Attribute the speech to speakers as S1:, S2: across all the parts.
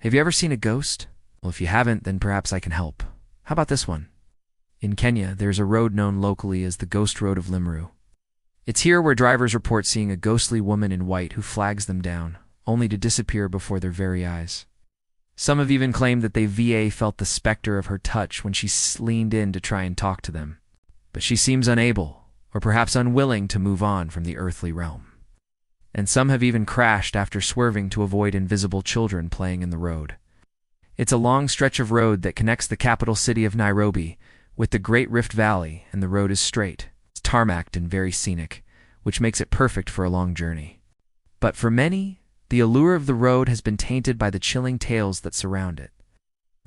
S1: Have you ever seen a ghost? Well, if you haven't, then perhaps I can help. How about this one? In Kenya, there's a road known locally as the Ghost Road of Limuru. It's here where drivers report seeing a ghostly woman in white who flags them down, only to disappear before their very eyes. Some have even claimed that they felt the specter of her touch when she leaned in to try and talk to them. But she seems unable, or perhaps unwilling, to move on from the earthly realm. And some have even crashed after swerving to avoid invisible children playing in the road. It's a long stretch of road that connects the capital city of Nairobi with the Great Rift Valley, and the road is straight. It's tarmacked and very scenic, which makes it perfect for a long journey. But for many, the allure of the road has been tainted by the chilling tales that surround it.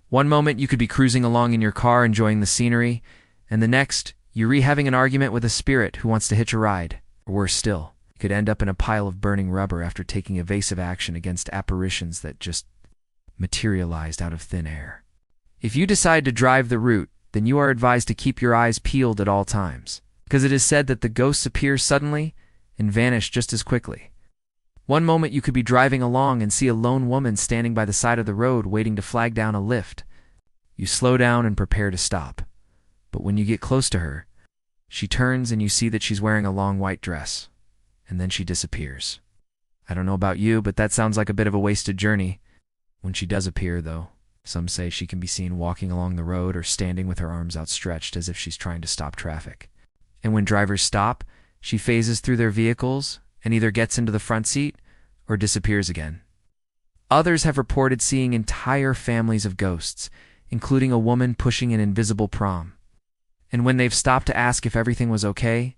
S1: One moment you could be cruising along in your car enjoying the scenery, and the next, you're having an argument with a spirit who wants to hitch a ride. Or worse still, you could end up in a pile of burning rubber after taking evasive action against apparitions that just materialized out of thin air. If you decide to drive the route, then you are advised to keep your eyes peeled at all times, because it is said that the ghosts appear suddenly and vanish just as quickly. One moment you could be driving along and see a lone woman standing by the side of the road waiting to flag down a lift. You slow down and prepare to stop. But when you get close to her, she turns and you see that she's wearing a long white dress, and then she disappears. I don't know about you, but that sounds like a bit of a wasted journey. When she does appear, though, some say she can be seen walking along the road or standing with her arms outstretched as if she's trying to stop traffic. And when drivers stop, she phases through their vehicles and either gets into the front seat or disappears again. Others have reported seeing entire families of ghosts, including a woman pushing an invisible pram. And when they've stopped to ask if everything was okay,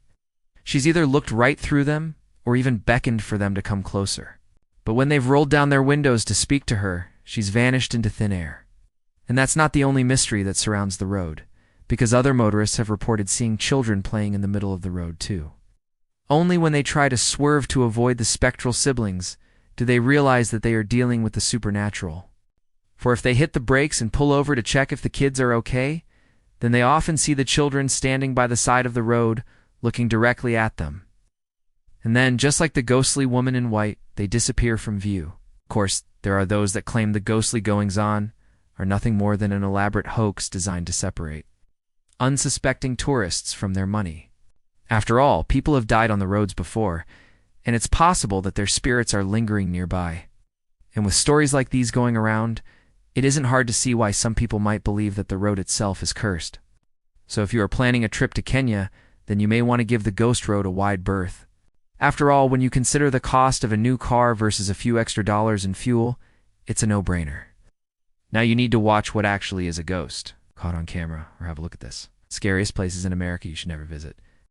S1: she's either looked right through them or even beckoned for them to come closer. But when they've rolled down their windows to speak to her, she's vanished into thin air. And that's not the only mystery that surrounds the road, because other motorists have reported seeing children playing in the middle of the road too. Only when they try to swerve to avoid the spectral siblings do they realize that they are dealing with the supernatural. For if they hit the brakes and pull over to check if the kids are okay, then they often see the children standing by the side of the road, looking directly at them. And then, just like the ghostly woman in white, they disappear from view. Of course, there are those that claim the ghostly goings-on are nothing more than an elaborate hoax designed to separate unsuspecting tourists from their money. After all, people have died on the roads before, and it's possible that their spirits are lingering nearby. And with stories like these going around, it isn't hard to see why some people might believe that the road itself is cursed. So if you are planning a trip to Kenya, then you may want to give the ghost road a wide berth. After all, when you consider the cost of a new car versus a few extra dollars in fuel, it's a no-brainer. Now you need to watch what actually is a ghost caught on camera, or have a look at this. Scariest places in America you should never visit.